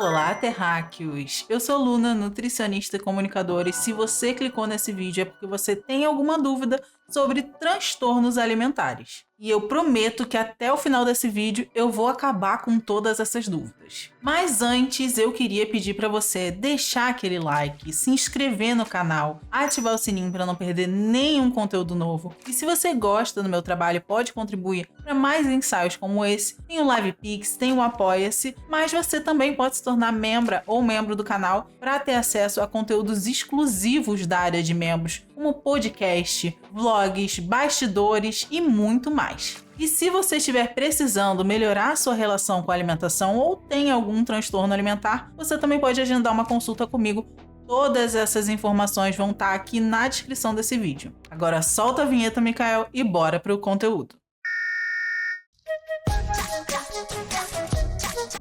Olá, terráqueos! Eu sou Luna, nutricionista e comunicadora, e se você clicou nesse vídeo é porque você tem alguma dúvida sobre transtornos alimentares. E eu prometo que até o final desse vídeo eu vou acabar com todas essas dúvidas. Mas antes eu queria pedir para você deixar aquele like, se inscrever no canal, ativar o sininho para não perder nenhum conteúdo novo. E se você gosta do meu trabalho e pode contribuir para mais ensaios como esse, tem o LivePix, tem o Apoia-se, mas você também pode se tornar membra ou membro do canal para ter acesso a conteúdos exclusivos da área de membros, como podcast, vlogs, bastidores e muito mais. E se você estiver precisando melhorar a sua relação com a alimentação ou tem algum transtorno alimentar, você também pode agendar uma consulta comigo. Todas essas informações vão estar aqui na descrição desse vídeo. Agora solta a vinheta, Mikael, e bora para o conteúdo.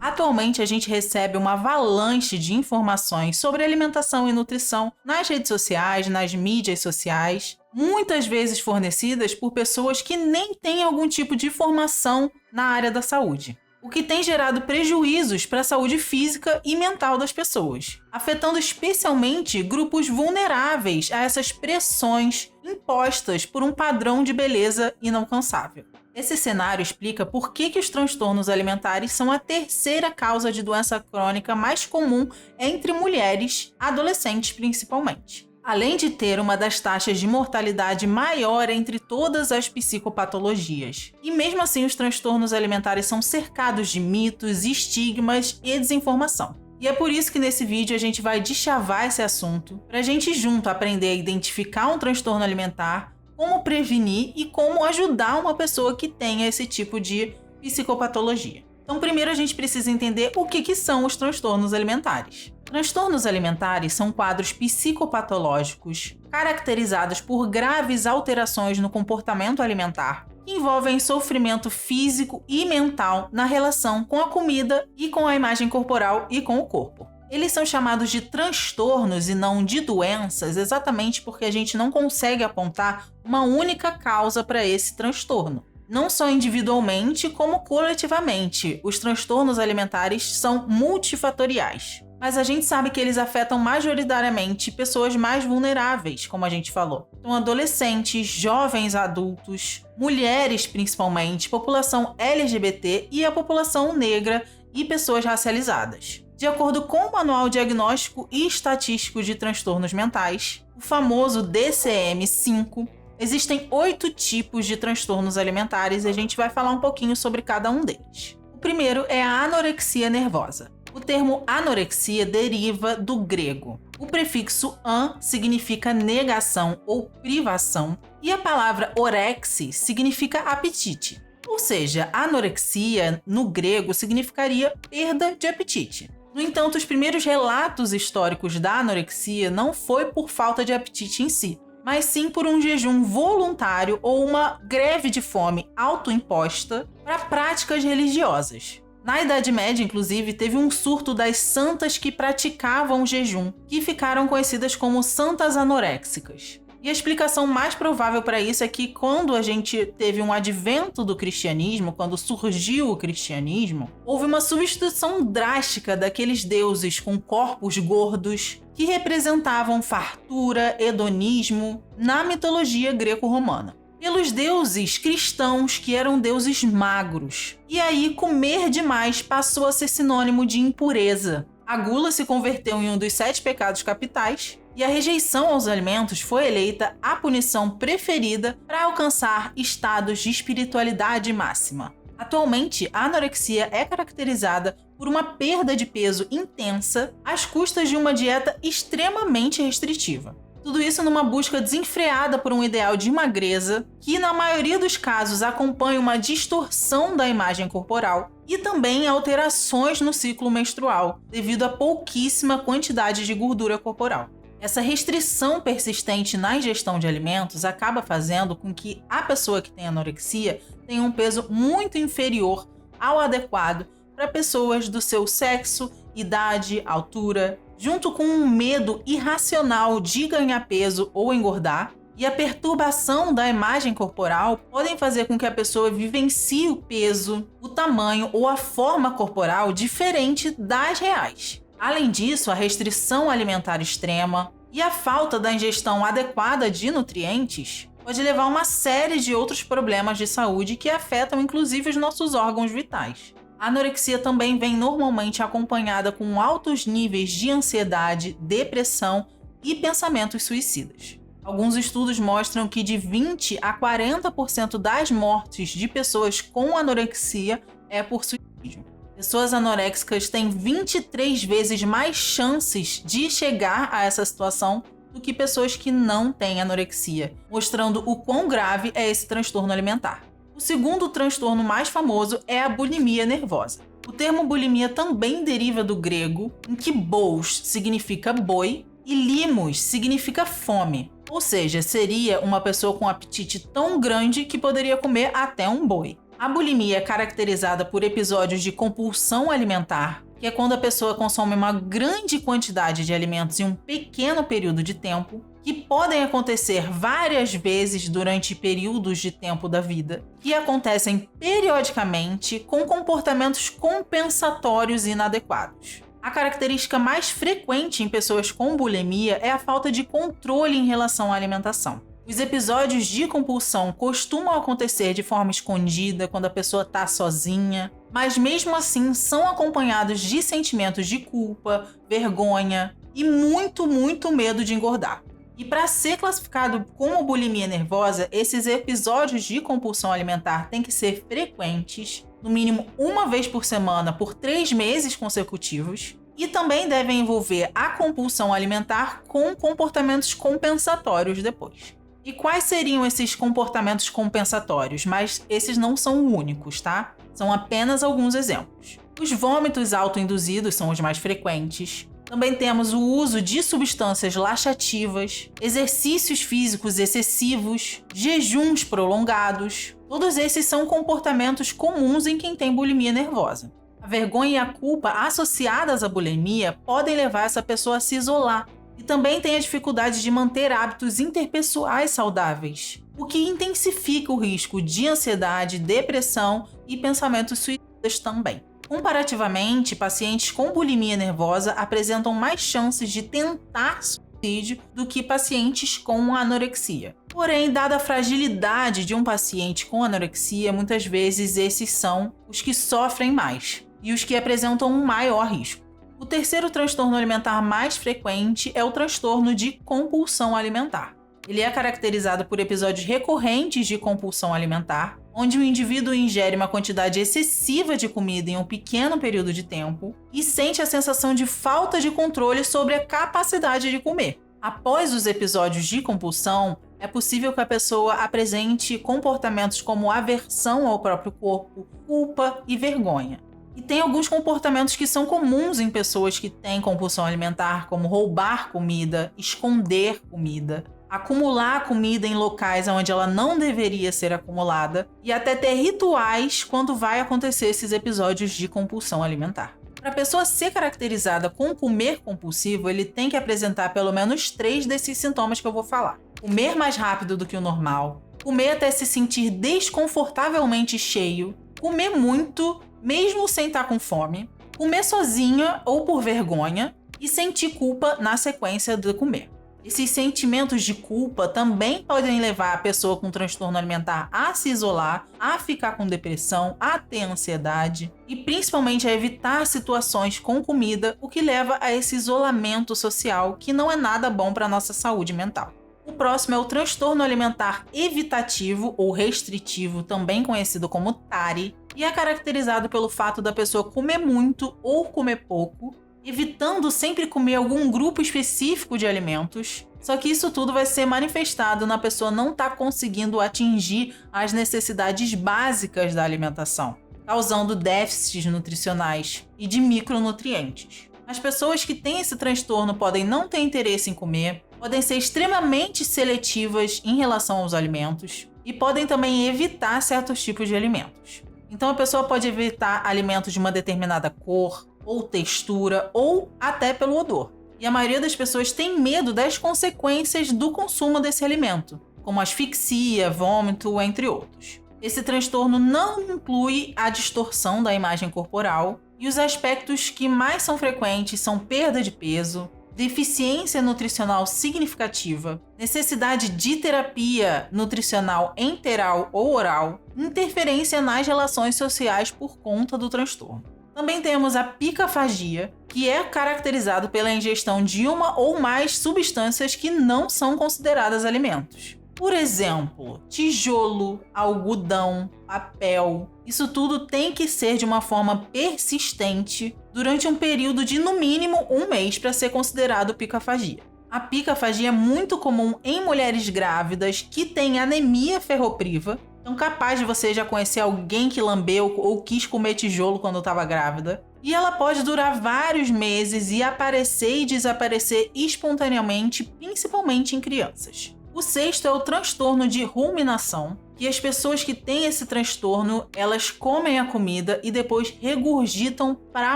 Atualmente a gente recebe uma avalanche de informações sobre alimentação e nutrição nas redes sociais, nas mídias sociais, muitas vezes fornecidas por pessoas que nem têm algum tipo de formação na área da saúde, o que tem gerado prejuízos para a saúde física e mental das pessoas, afetando especialmente grupos vulneráveis a essas pressões impostas por um padrão de beleza inalcançável. Esse cenário explica por que os transtornos alimentares são a terceira causa de doença crônica mais comum entre mulheres, adolescentes principalmente. Além de ter uma das taxas de mortalidade maior entre todas as psicopatologias. E mesmo assim, os transtornos alimentares são cercados de mitos, estigmas e desinformação. E é por isso que nesse vídeo a gente vai deschavar esse assunto, para a gente junto aprender a identificar um transtorno alimentar, como prevenir e como ajudar uma pessoa que tenha esse tipo de psicopatologia. Então, primeiro a gente precisa entender o que são os transtornos alimentares. Transtornos alimentares são quadros psicopatológicos caracterizados por graves alterações no comportamento alimentar, que envolvem sofrimento físico e mental na relação com a comida e com a imagem corporal e com o corpo. Eles são chamados de transtornos e não de doenças, exatamente porque a gente não consegue apontar uma única causa para esse transtorno. Não só individualmente, como coletivamente. Os transtornos alimentares são multifatoriais. Mas a gente sabe que eles afetam majoritariamente pessoas mais vulneráveis, como a gente falou. Então, adolescentes, jovens adultos, mulheres principalmente, população LGBT e a população negra e pessoas racializadas. De acordo com o Manual Diagnóstico e Estatístico de Transtornos Mentais, o famoso DCM-5, existem 8 tipos de transtornos alimentares e a gente vai falar um pouquinho sobre cada um deles. O primeiro é a anorexia nervosa. O termo anorexia deriva do grego. O prefixo an significa negação ou privação e a palavra orexi significa apetite. Ou seja, anorexia no grego significaria perda de apetite. No entanto, os primeiros relatos históricos da anorexia não foi por falta de apetite em si, mas sim por um jejum voluntário ou uma greve de fome autoimposta para práticas religiosas. Na Idade Média, inclusive, teve um surto das santas que praticavam o jejum, que ficaram conhecidas como santas anoréxicas. E a explicação mais provável para isso é que quando a gente teve um advento do cristianismo, quando surgiu o cristianismo, houve uma substituição drástica daqueles deuses com corpos gordos que representavam fartura, hedonismo na mitologia greco-romana, pelos deuses cristãos que eram deuses magros. E aí comer demais passou a ser sinônimo de impureza. A gula se converteu em um dos 7 pecados capitais e a rejeição aos alimentos foi eleita a punição preferida para alcançar estados de espiritualidade máxima. Atualmente, a anorexia é caracterizada por uma perda de peso intensa às custas de uma dieta extremamente restritiva. Tudo isso numa busca desenfreada por um ideal de magreza, que na maioria dos casos acompanha uma distorção da imagem corporal e também alterações no ciclo menstrual, devido a pouquíssima quantidade de gordura corporal. Essa restrição persistente na ingestão de alimentos acaba fazendo com que a pessoa que tem anorexia tenha um peso muito inferior ao adequado para pessoas do seu sexo, idade, altura, junto com um medo irracional de ganhar peso ou engordar e a perturbação da imagem corporal podem fazer com que a pessoa vivencie o peso, o tamanho ou a forma corporal diferente das reais. Além disso, a restrição alimentar extrema e a falta da ingestão adequada de nutrientes pode levar a uma série de outros problemas de saúde que afetam inclusive os nossos órgãos vitais. A anorexia também vem normalmente acompanhada com altos níveis de ansiedade, depressão e pensamentos suicidas. Alguns estudos mostram que de 20 a 40% das mortes de pessoas com anorexia é por suicídio. Pessoas anoréxicas têm 23 vezes mais chances de chegar a essa situação do que pessoas que não têm anorexia, mostrando o quão grave é esse transtorno alimentar. O segundo transtorno mais famoso é a bulimia nervosa. O termo bulimia também deriva do grego, em que bous significa boi e limos significa fome. Ou seja, seria uma pessoa com um apetite tão grande que poderia comer até um boi. A bulimia é caracterizada por episódios de compulsão alimentar, que é quando a pessoa consome uma grande quantidade de alimentos em um pequeno período de tempo, que podem acontecer várias vezes durante períodos de tempo da vida, que acontecem periodicamente com comportamentos compensatórios inadequados. A característica mais frequente em pessoas com bulimia é a falta de controle em relação à alimentação. Os episódios de compulsão costumam acontecer de forma escondida, quando a pessoa está sozinha, mas mesmo assim são acompanhados de sentimentos de culpa, vergonha e muito medo de engordar. E para ser classificado como bulimia nervosa, esses episódios de compulsão alimentar têm que ser frequentes, no mínimo uma vez por semana por 3 meses consecutivos, e também devem envolver a compulsão alimentar com comportamentos compensatórios depois. E quais seriam esses comportamentos compensatórios? Mas esses não são únicos, tá? São apenas alguns exemplos. Os vômitos autoinduzidos são os mais frequentes. Também temos o uso de substâncias laxativas, exercícios físicos excessivos, jejuns prolongados. Todos esses são comportamentos comuns em quem tem bulimia nervosa. A vergonha e a culpa associadas à bulimia podem levar essa pessoa a se isolar. E também tem a dificuldade de manter hábitos interpessoais saudáveis, o que intensifica o risco de ansiedade, depressão e pensamentos suicidas também. Comparativamente, pacientes com bulimia nervosa apresentam mais chances de tentar suicídio do que pacientes com anorexia. Porém, dada a fragilidade de um paciente com anorexia, muitas vezes esses são os que sofrem mais e os que apresentam um maior risco. O terceiro transtorno alimentar mais frequente é o transtorno de compulsão alimentar. Ele é caracterizado por episódios recorrentes de compulsão alimentar, onde o indivíduo ingere uma quantidade excessiva de comida em um pequeno período de tempo e sente a sensação de falta de controle sobre a capacidade de comer. Após os episódios de compulsão, é possível que a pessoa apresente comportamentos como aversão ao próprio corpo, culpa e vergonha. E tem alguns comportamentos que são comuns em pessoas que têm compulsão alimentar, como roubar comida, esconder comida, acumular comida em locais onde ela não deveria ser acumulada e até ter rituais quando vai acontecer esses episódios de compulsão alimentar. Para a pessoa ser caracterizada com comer compulsivo, ele tem que apresentar pelo menos 3 desses sintomas que eu vou falar. Comer mais rápido do que o normal, comer até se sentir desconfortavelmente cheio, comer muito, mesmo sem estar com fome, comer sozinha ou por vergonha e sentir culpa na sequência de comer. Esses sentimentos de culpa também podem levar a pessoa com transtorno alimentar a se isolar, a ficar com depressão, a ter ansiedade e principalmente a evitar situações com comida, o que leva a esse isolamento social que não é nada bom para a nossa saúde mental. O próximo é o transtorno alimentar evitativo ou restritivo, também conhecido como TARI, e é caracterizado pelo fato da pessoa comer muito ou comer pouco, evitando sempre comer algum grupo específico de alimentos. Só que isso tudo vai ser manifestado na pessoa não estar conseguindo atingir as necessidades básicas da alimentação, causando déficits nutricionais e de micronutrientes. As pessoas que têm esse transtorno podem não ter interesse em comer, podem ser extremamente seletivas em relação aos alimentos e podem também evitar certos tipos de alimentos. Então a pessoa pode evitar alimentos de uma determinada cor ou textura ou até pelo odor. E a maioria das pessoas tem medo das consequências do consumo desse alimento. como asfixia, vômito, entre outros. Esse transtorno não inclui a distorção da imagem corporal e os aspectos que mais são frequentes são perda de peso, deficiência nutricional significativa, necessidade de terapia nutricional enteral ou oral, interferência nas relações sociais por conta do transtorno. Também temos a picafagia, que é caracterizado pela ingestão de uma ou mais substâncias que não são consideradas alimentos. Por exemplo, tijolo, algodão, papel. Isso tudo tem que ser de uma forma persistente durante um período de no mínimo 1 mês para ser considerado picafagia. A picafagia é muito comum em mulheres grávidas que têm anemia ferropriva. Então, capaz de você já conhecer alguém que lambeu ou quis comer tijolo quando estava grávida. E ela pode durar vários meses e aparecer e desaparecer espontaneamente, principalmente em crianças. O sexto é o transtorno de ruminação, que as pessoas que têm esse transtorno, elas comem a comida e depois regurgitam para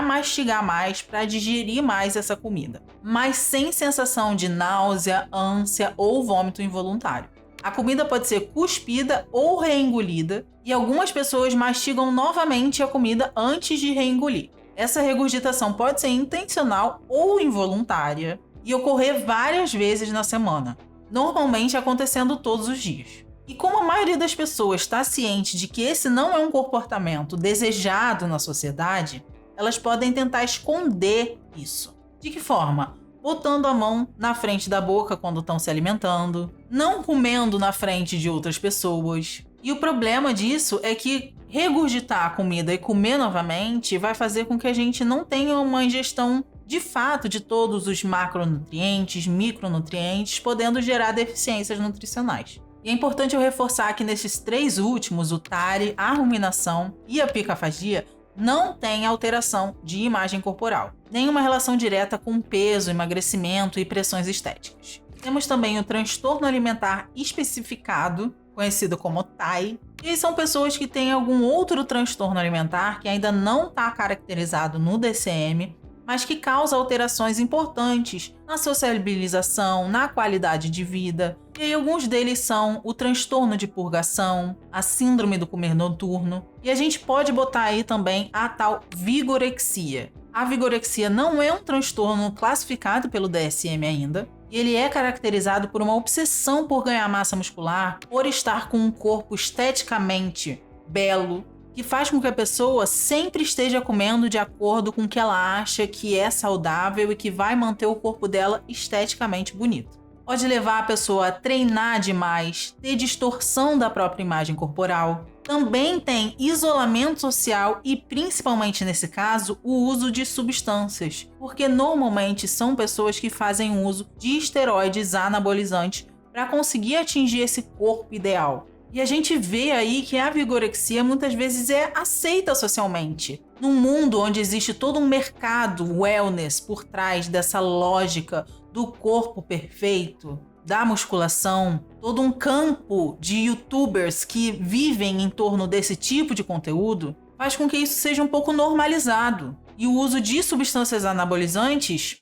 mastigar mais, para digerir mais essa comida, mas sem sensação de náusea, ânsia ou vômito involuntário. A comida pode ser cuspida ou reengolida, e algumas pessoas mastigam novamente a comida antes de reengolir. Essa regurgitação pode ser intencional ou involuntária e ocorrer várias vezes na semana, normalmente acontecendo todos os dias. E como a maioria das pessoas está ciente de que esse não é um comportamento desejado na sociedade, elas podem tentar esconder isso. De que forma? Botando a mão na frente da boca quando estão se alimentando, não comendo na frente de outras pessoas. E o problema disso é que regurgitar a comida e comer novamente vai fazer com que a gente não tenha uma ingestão de fato de todos os macronutrientes, micronutrientes, podendo gerar deficiências nutricionais. E é importante eu reforçar que nesses 3 últimos, o TARI, a ruminação e a picafagia, não tem alteração de imagem corporal, nenhuma relação direta com peso, emagrecimento e pressões estéticas. Temos também o transtorno alimentar especificado, conhecido como TAI, e são pessoas que têm algum outro transtorno alimentar que ainda não está caracterizado no DCM, mas que causa alterações importantes na sociabilização, na qualidade de vida. E aí, alguns deles são o transtorno de purgação, a síndrome do comer noturno, e a gente pode botar aí também a tal vigorexia. A vigorexia não é um transtorno classificado pelo DSM ainda, e ele é caracterizado por uma obsessão por ganhar massa muscular, por estar com um corpo esteticamente belo, que faz com que a pessoa sempre esteja comendo de acordo com o que ela acha que é saudável e que vai manter o corpo dela esteticamente bonito. Pode levar a pessoa a treinar demais, ter distorção da própria imagem corporal. Também tem isolamento social e, principalmente nesse caso, o uso de substâncias, porque normalmente são pessoas que fazem uso de esteroides anabolizantes para conseguir atingir esse corpo ideal. E a gente vê aí que a vigorexia muitas vezes é aceita socialmente. Num mundo onde existe todo um mercado wellness por trás dessa lógica do corpo perfeito, da musculação, todo um campo de youtubers que vivem em torno desse tipo de conteúdo, faz com que isso seja um pouco normalizado. E o uso de substâncias anabolizantes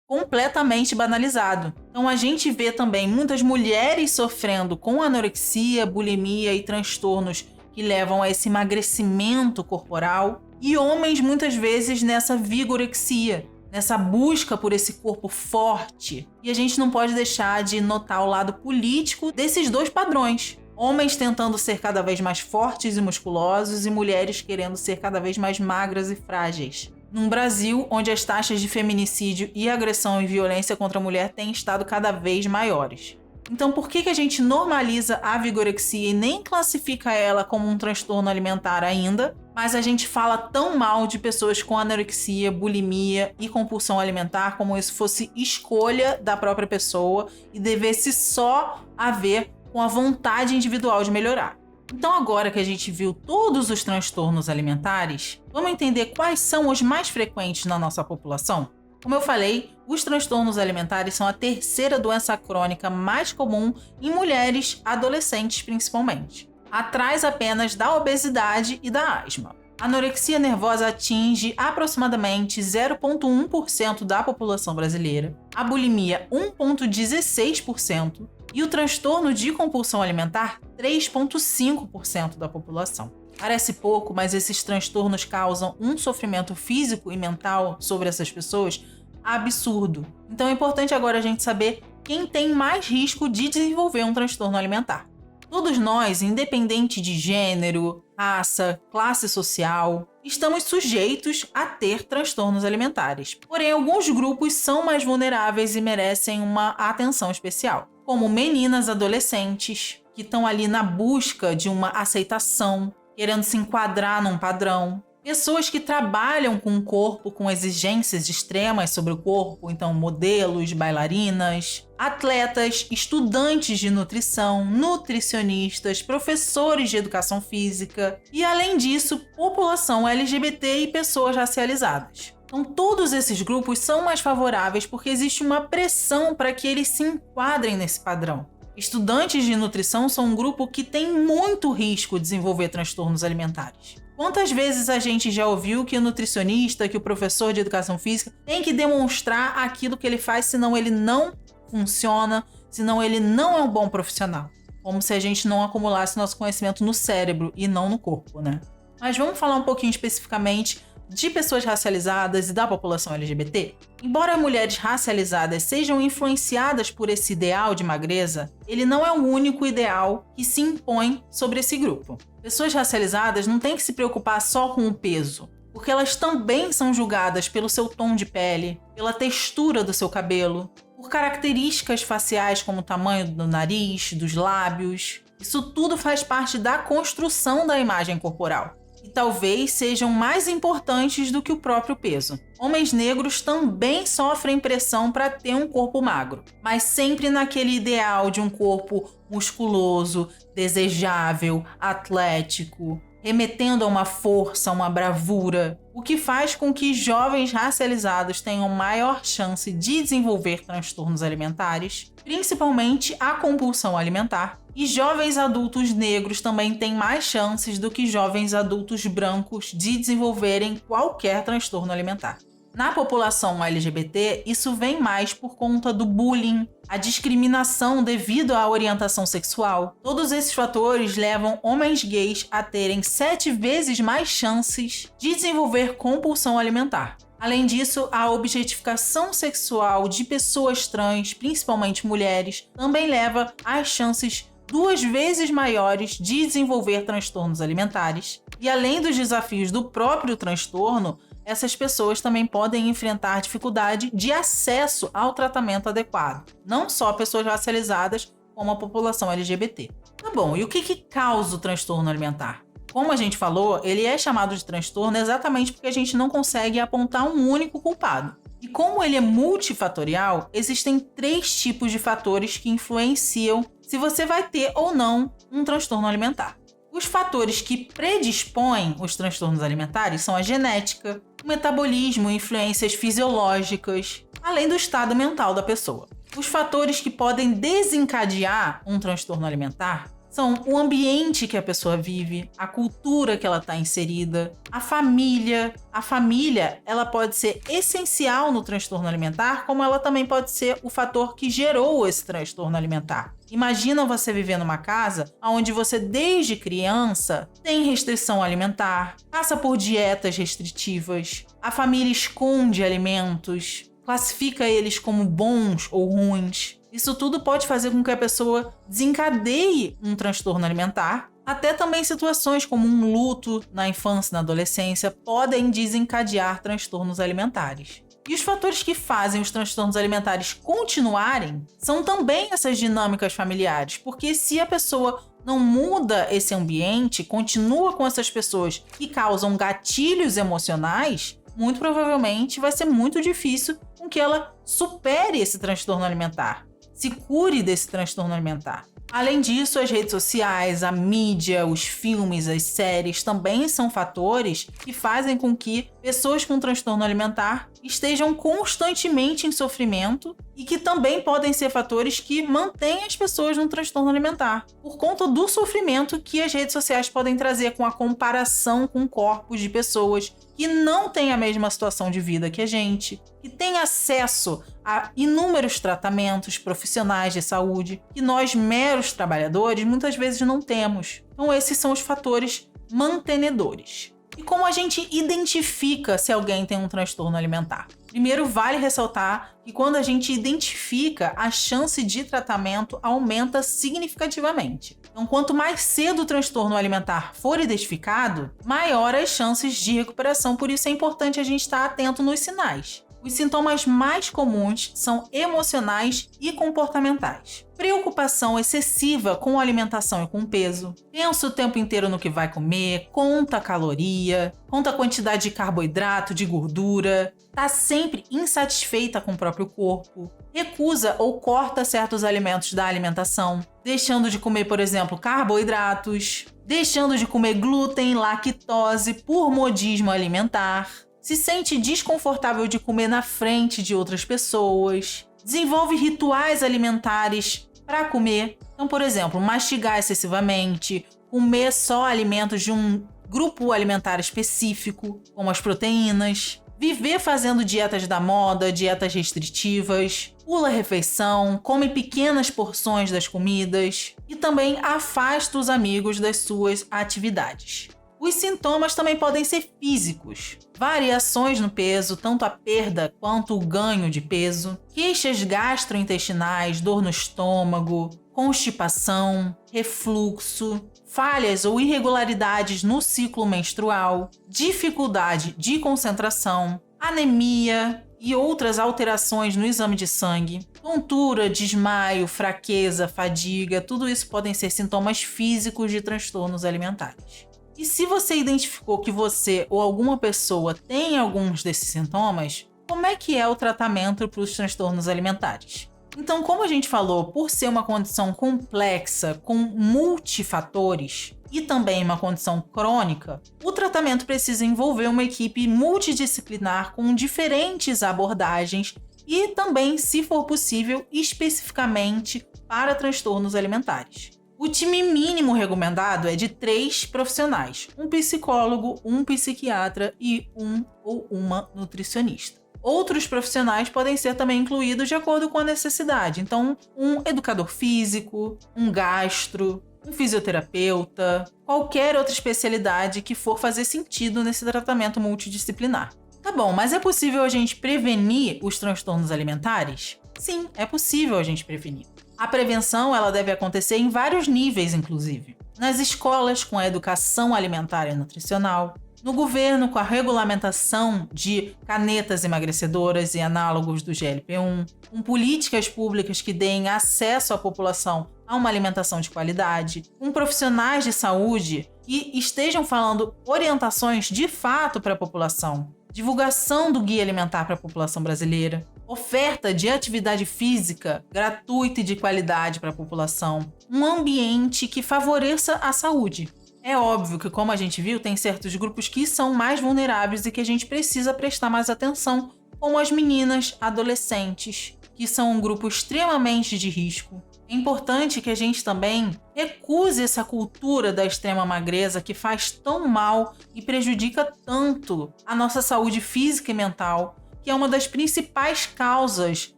completamente banalizado. Então a gente vê também muitas mulheres sofrendo com anorexia, bulimia e transtornos que levam a esse emagrecimento corporal, e homens muitas vezes nessa vigorexia, nessa busca por esse corpo forte. E a gente não pode deixar de notar o lado político desses 2 padrões. Homens tentando ser cada vez mais fortes e musculosos e mulheres querendo ser cada vez mais magras e frágeis. Num Brasil onde as taxas de feminicídio e agressão e violência contra a mulher têm estado cada vez maiores. Então, por que a gente normaliza a vigorexia e nem classifica ela como um transtorno alimentar ainda, mas a gente fala tão mal de pessoas com anorexia, bulimia e compulsão alimentar como isso fosse escolha da própria pessoa e devesse só a ver com a vontade individual de melhorar? Então, agora que a gente viu todos os transtornos alimentares, vamos entender quais são os mais frequentes na nossa população? Como eu falei, os transtornos alimentares são a 3ª doença crônica mais comum em mulheres adolescentes, principalmente, atrás apenas da obesidade e da asma. A anorexia nervosa atinge aproximadamente 0,1% da população brasileira, a bulimia 1,16%, e o transtorno de compulsão alimentar, 3,5% da população. Parece pouco, mas esses transtornos causam um sofrimento físico e mental sobre essas pessoas absurdo. Então é importante agora a gente saber quem tem mais risco de desenvolver um transtorno alimentar. Todos nós, independente de gênero, raça, classe social, estamos sujeitos a ter transtornos alimentares. Porém, alguns grupos são mais vulneráveis e merecem uma atenção especial, como meninas adolescentes, que estão ali na busca de uma aceitação, querendo se enquadrar num padrão. Pessoas que trabalham com o corpo com exigências extremas sobre o corpo, então modelos, bailarinas, atletas, estudantes de nutrição, nutricionistas, professores de educação física e, além disso, população LGBT e pessoas racializadas. Então, todos esses grupos são mais favoráveis porque existe uma pressão para que eles se enquadrem nesse padrão. Estudantes de nutrição são um grupo que tem muito risco de desenvolver transtornos alimentares. Quantas vezes a gente já ouviu que o nutricionista, que o professor de educação física tem que demonstrar aquilo que ele faz, senão ele não funciona, senão ele não é um bom profissional. Como se a gente não acumulasse nosso conhecimento no cérebro e não no corpo, né? Mas vamos falar um pouquinho especificamente de pessoas racializadas e da população LGBT? Embora mulheres racializadas sejam influenciadas por esse ideal de magreza, ele não é o único ideal que se impõe sobre esse grupo. Pessoas racializadas não têm que se preocupar só com o peso, porque elas também são julgadas pelo seu tom de pele, pela textura do seu cabelo, por características faciais como o tamanho do nariz, dos lábios. Isso tudo faz parte da construção da imagem corporal. E talvez sejam mais importantes do que o próprio peso. Homens negros também sofrem pressão para ter um corpo magro, mas sempre naquele ideal de um corpo musculoso, desejável, atlético, remetendo a uma força, uma bravura, o que faz com que jovens racializados tenham maior chance de desenvolver transtornos alimentares, principalmente a compulsão alimentar. E jovens adultos negros também têm mais chances do que jovens adultos brancos de desenvolverem qualquer transtorno alimentar. Na população LGBT, isso vem mais por conta do bullying, a discriminação devido à orientação sexual. Todos esses fatores levam homens gays a terem 7 vezes mais chances de desenvolver compulsão alimentar. Além disso, a objetificação sexual de pessoas trans, principalmente mulheres, também leva às chances 2 vezes maiores de desenvolver transtornos alimentares. E além dos desafios do próprio transtorno, essas pessoas também podem enfrentar dificuldade de acesso ao tratamento adequado. Não só pessoas racializadas, como a população LGBT. Tá bom, e o que causa o transtorno alimentar? Como a gente falou, ele é chamado de transtorno exatamente porque a gente não consegue apontar um único culpado. E como ele é multifatorial, existem 3 tipos de fatores que influenciam se você vai ter ou não um transtorno alimentar. Os fatores que predispõem os transtornos alimentares são a genética, o metabolismo e influências fisiológicas, além do estado mental da pessoa. Os fatores que podem desencadear um transtorno alimentar são o ambiente que a pessoa vive, a cultura que ela está inserida, a família. A família, ela pode ser essencial no transtorno alimentar, como ela também pode ser o fator que gerou esse transtorno alimentar. Imagina você viver numa casa onde você, desde criança, tem restrição alimentar, passa por dietas restritivas, a família esconde alimentos, classifica eles como bons ou ruins. Isso tudo pode fazer com que a pessoa desencadeie um transtorno alimentar. Até também situações como um luto na infância e na adolescência podem desencadear transtornos alimentares. E os fatores que fazem os transtornos alimentares continuarem são também essas dinâmicas familiares, porque se a pessoa não muda esse ambiente, continua com essas pessoas que causam gatilhos emocionais, muito provavelmente vai ser muito difícil com que ela supere esse transtorno alimentar, se cure desse transtorno alimentar. Além disso, as redes sociais, a mídia, os filmes, as séries também são fatores que fazem com que pessoas com transtorno alimentar estejam constantemente em sofrimento e que também podem ser fatores que mantêm as pessoas no transtorno alimentar, por conta do sofrimento que as redes sociais podem trazer com a comparação com corpos de pessoas que não têm a mesma situação de vida que a gente, que têm acesso a inúmeros tratamentos profissionais de saúde que nós, meros trabalhadores, muitas vezes não temos. Então esses são os fatores mantenedores. E como a gente identifica se alguém tem um transtorno alimentar? Primeiro, vale ressaltar que quando a gente identifica, a chance de tratamento aumenta significativamente. Então, quanto mais cedo o transtorno alimentar for identificado, maior as chances de recuperação. Por isso é importante a gente estar atento nos sinais. Os sintomas mais comuns são emocionais e comportamentais. Preocupação excessiva com a alimentação e com o peso. Pensa o tempo inteiro no que vai comer, conta a caloria, conta a quantidade de carboidrato, de gordura. Está sempre insatisfeita com o próprio corpo. Recusa ou corta certos alimentos da alimentação. Deixando de comer, por exemplo, carboidratos. Deixando de comer glúten, lactose por modismo alimentar. Se sente desconfortável de comer na frente de outras pessoas, desenvolve rituais alimentares para comer. Então, por exemplo, mastigar excessivamente, comer só alimentos de um grupo alimentar específico, como as proteínas, viver fazendo dietas da moda, dietas restritivas, pula a refeição, come pequenas porções das comidas e também afasta os amigos das suas atividades. Os sintomas também podem ser físicos. Variações no peso, tanto a perda quanto o ganho de peso. Queixas gastrointestinais, dor no estômago, constipação, refluxo, falhas ou irregularidades no ciclo menstrual, dificuldade de concentração, anemia e outras alterações no exame de sangue, tontura, desmaio, fraqueza, fadiga, tudo isso podem ser sintomas físicos de transtornos alimentares. E se você identificou que você ou alguma pessoa tem alguns desses sintomas, como é que é o tratamento para os transtornos alimentares? Então, como a gente falou, por ser uma condição complexa, com multifatores e também uma condição crônica, o tratamento precisa envolver uma equipe multidisciplinar com diferentes abordagens e também, se for possível, especificamente para transtornos alimentares. O time mínimo recomendado é de 3 profissionais, um psicólogo, um psiquiatra e um ou uma nutricionista. Outros profissionais podem ser também incluídos de acordo com a necessidade. Então, um educador físico, um gastro, um fisioterapeuta, qualquer outra especialidade que for fazer sentido nesse tratamento multidisciplinar. Tá bom, mas é possível a gente prevenir os transtornos alimentares? Sim, é possível a gente prevenir. A prevenção ela deve acontecer em vários níveis, inclusive. Nas escolas, com a educação alimentar e nutricional. No governo, com a regulamentação de canetas emagrecedoras e análogos do GLP-1. Com políticas públicas que deem acesso à população a uma alimentação de qualidade. Com profissionais de saúde que estejam falando orientações de fato para a população. Divulgação do guia alimentar para a população brasileira. Oferta de atividade física gratuita e de qualidade para a população. Um ambiente que favoreça a saúde. É óbvio que, como a gente viu, tem certos grupos que são mais vulneráveis e que a gente precisa prestar mais atenção, como as meninas, adolescentes, que são um grupo extremamente de risco. É importante que a gente também recuse essa cultura da extrema magreza que faz tão mal e prejudica tanto a nossa saúde física e mental, que é uma das principais causas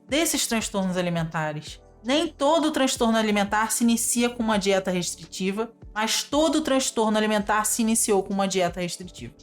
desses transtornos alimentares. Nem todo transtorno alimentar se inicia com uma dieta restritiva, mas todo transtorno alimentar se iniciou com uma dieta restritiva.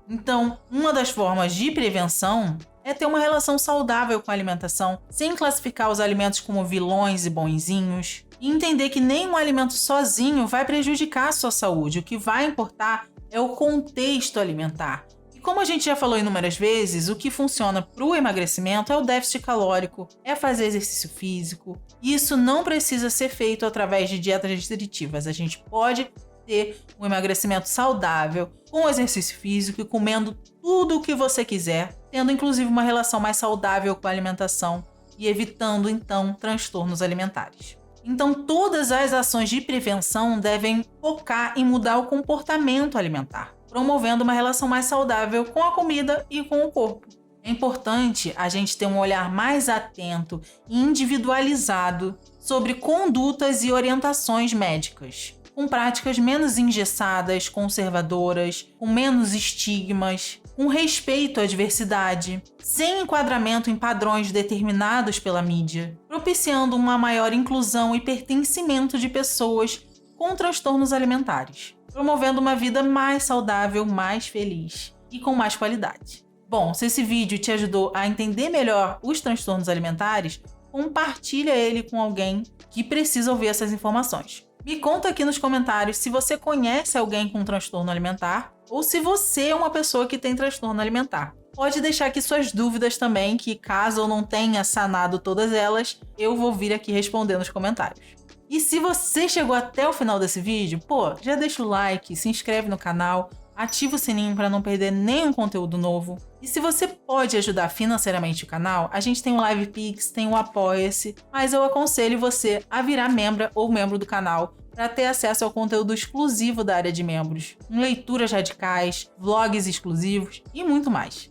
Então, uma das formas de prevenção é ter uma relação saudável com a alimentação, sem classificar os alimentos como vilões e bonzinhos, e entender que nenhum alimento sozinho vai prejudicar a sua saúde. O que vai importar é o contexto alimentar. E como a gente já falou inúmeras vezes, o que funciona para o emagrecimento é o déficit calórico, é fazer exercício físico. E isso não precisa ser feito através de dietas restritivas. A gente pode ter um emagrecimento saudável, com exercício físico e comendo tudo o que você quiser, tendo inclusive uma relação mais saudável com a alimentação e evitando, então, transtornos alimentares. Então, todas as ações de prevenção devem focar em mudar o comportamento alimentar, promovendo uma relação mais saudável com a comida e com o corpo. É importante a gente ter um olhar mais atento e individualizado sobre condutas e orientações médicas, com práticas menos engessadas, conservadoras, com menos estigmas, com respeito à diversidade, sem enquadramento em padrões determinados pela mídia, propiciando uma maior inclusão e pertencimento de pessoas com transtornos alimentares, promovendo uma vida mais saudável, mais feliz e com mais qualidade. Bom, se esse vídeo te ajudou a entender melhor os transtornos alimentares, compartilha ele com alguém que precisa ouvir essas informações. Me conta aqui nos comentários se você conhece alguém com transtorno alimentar ou se você é uma pessoa que tem transtorno alimentar. Pode deixar aqui suas dúvidas também, que caso eu não tenha sanado todas elas, eu vou vir aqui responder nos comentários. E se você chegou até o final desse vídeo, já deixa o like, se inscreve no canal, ativa o sininho para não perder nenhum conteúdo novo. E se você pode ajudar financeiramente o canal, a gente tem o LivePix, tem o Apoia-se, mas eu aconselho você a virar membra ou membro do canal para ter acesso ao conteúdo exclusivo da área de membros, leituras radicais, vlogs exclusivos e muito mais.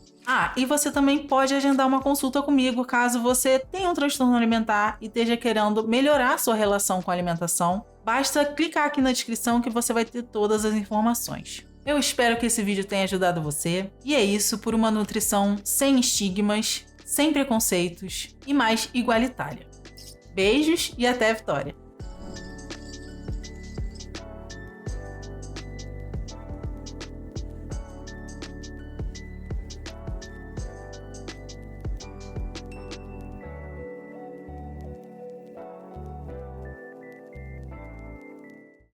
E você também pode agendar uma consulta comigo caso você tenha um transtorno alimentar e esteja querendo melhorar sua relação com a alimentação. Basta clicar aqui na descrição que você vai ter todas as informações. Eu espero que esse vídeo tenha ajudado você. E é isso, por uma nutrição sem estigmas, sem preconceitos e mais igualitária. Beijos e até a vitória!